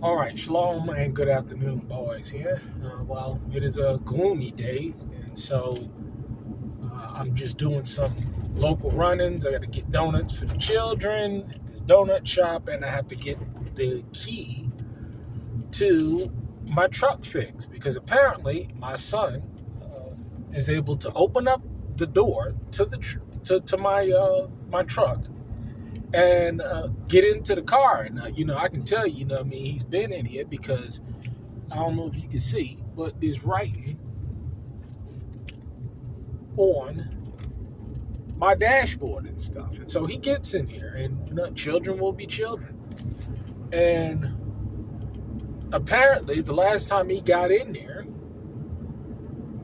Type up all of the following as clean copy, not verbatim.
All right, shalom and good afternoon, boys. Here, well, it is a gloomy day, and so I'm just doing some local run-ins. I got to get donuts for the children at this donut shop, and I have to get the key to my truck fixed because apparently my son is able to open up the door to to my truck and get into the car. And I can tell you, he's been in here because I don't know if you can see, but there's writing on my dashboard and stuff. And so he gets in here, and children will be children. And apparently, the last time he got in there,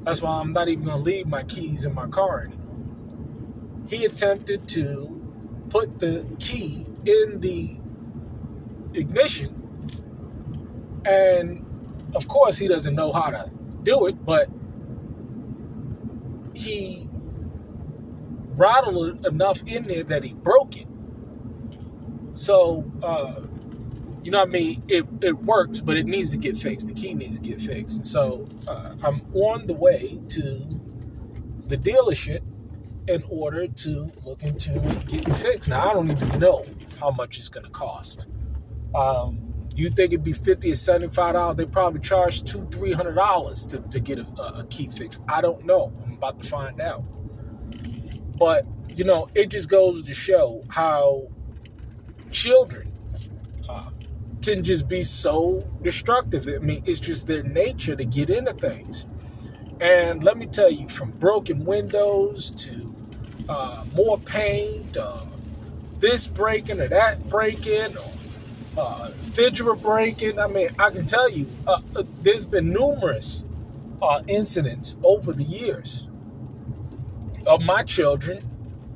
that's why I'm not even going to leave my keys in my car anymore. He attempted to put the key in the ignition, and of course he doesn't know how to do it, but he rattled enough in there that he broke it. So it works, but it needs to get fixed. The key needs to get fixed. And so I'm on the way to the dealership in order to look into getting fixed. Now I don't even know how much it's going to cost. You think it'd be $50 or $75? They probably charge $200-$300 to get a key fixed. I don't know. I'm about to find out. But it just goes to show how children can just be so destructive. I mean, it's just their nature to get into things. And let me tell you, from broken windows to more paint, this breaking or that breaking, fidget breaking. I mean, I can tell you, there's been numerous incidents over the years of my children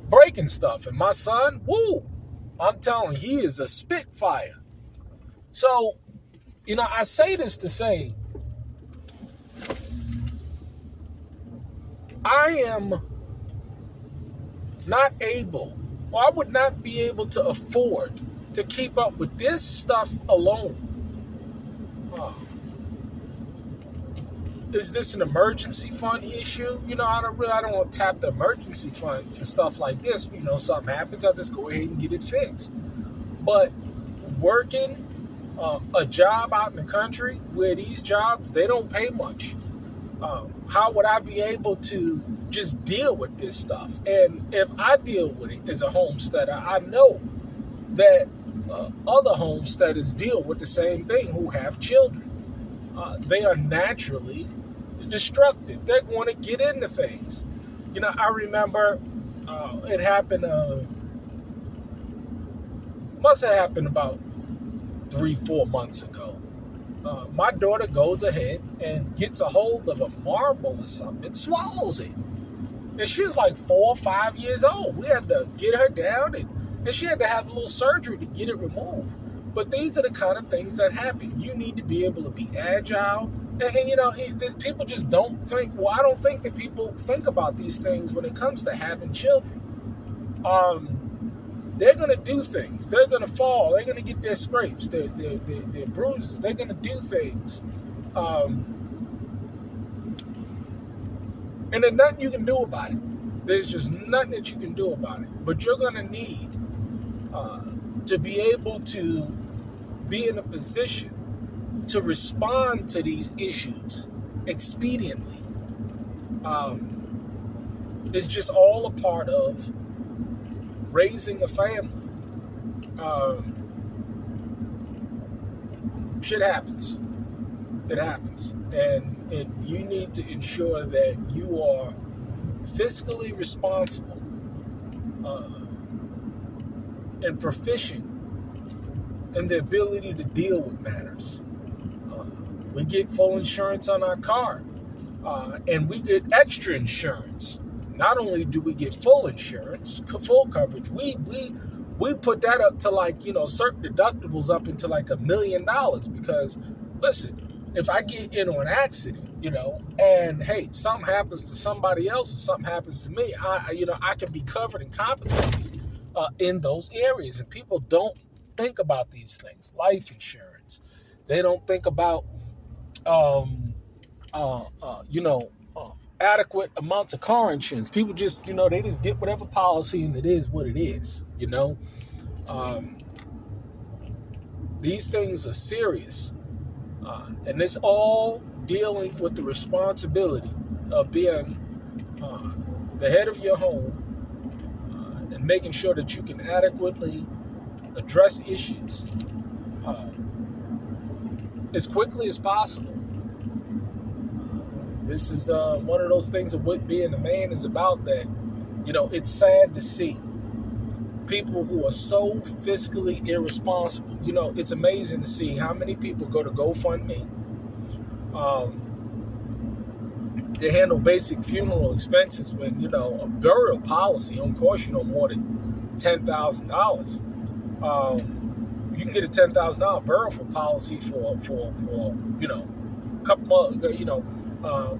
breaking stuff. And my son, I'm telling you, he is a spitfire. So, I say this to say, I am not able, or I would not be able to afford to keep up with this stuff alone. Is this an emergency fund issue? I don't want to tap the emergency fund for stuff like this. Something happens, I'll just go ahead and get it fixed. But working a job out in the country where these jobs, they don't pay much. How would I be able to just deal with this stuff? And if I deal with it as a homesteader, I know that other homesteaders deal with the same thing who have children. They are naturally destructive. They're going to get into things. I remember it happened, must have happened about 3-4 months ago. My daughter goes ahead and gets a hold of a marble or something and swallows it. And she was like 4 or 5 years old. We had to get her down, and she had to have a little surgery to get it removed. But these are the kind of things that happen. You need to be able to be agile. And people just don't think, I don't think that people think about these things when it comes to having children. They're going to do things. They're going to fall. They're going to get their scrapes, their bruises. They're going to do things. And there's nothing you can do about it. There's just nothing that you can do about it. But you're going to need to be able to be in a position to respond to these issues expediently. It's just all a part of raising a family. Shit happens. It happens. And you need to ensure that you are fiscally responsible and proficient in the ability to deal with matters. We get full insurance on our car, and we get extra insurance. Not only do we get full insurance, full coverage, we put that up to certain deductibles up into $1 million because, listen, if I get into an accident, and hey, something happens to somebody else or something happens to me, I can be covered and compensated in those areas. And people don't think about these things. Life insurance, They don't think about, um, adequate amounts of car insurance. People just, they just get whatever policy, and it is what it is. Um, these things are serious, and it's all dealing with the responsibility of being the head of your home, and making sure that you can adequately address issues as quickly as possible. This is one of those things of what being a man is about, that, it's sad to see people who are so fiscally irresponsible. It's amazing to see how many people go to GoFundMe to handle basic funeral expenses when, a burial policy don't cost you no more than $10,000. You can get a $10,000 burial policy for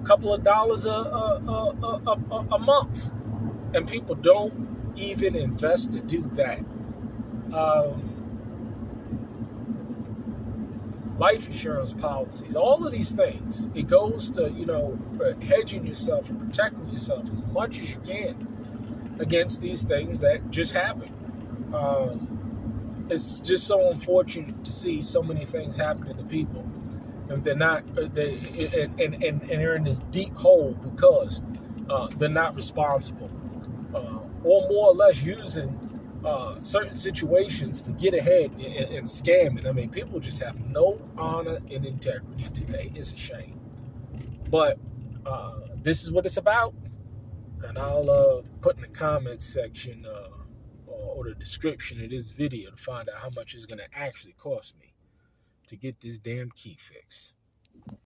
couple of dollars a month, and people don't even invest to do that. Life insurance policies, all of these things, it goes to hedging yourself and protecting yourself as much as you can against these things that just happen. It's just so unfortunate to see so many things happening to people, and they're in this deep hole because they're not responsible, or more or less using certain situations to get ahead and scamming. I mean, people just have no honor and integrity today. It's a shame, but this is what it's about, and I'll put in the comments section or the description of this video to find out how much it's going to actually cost me to get this damn key fixed.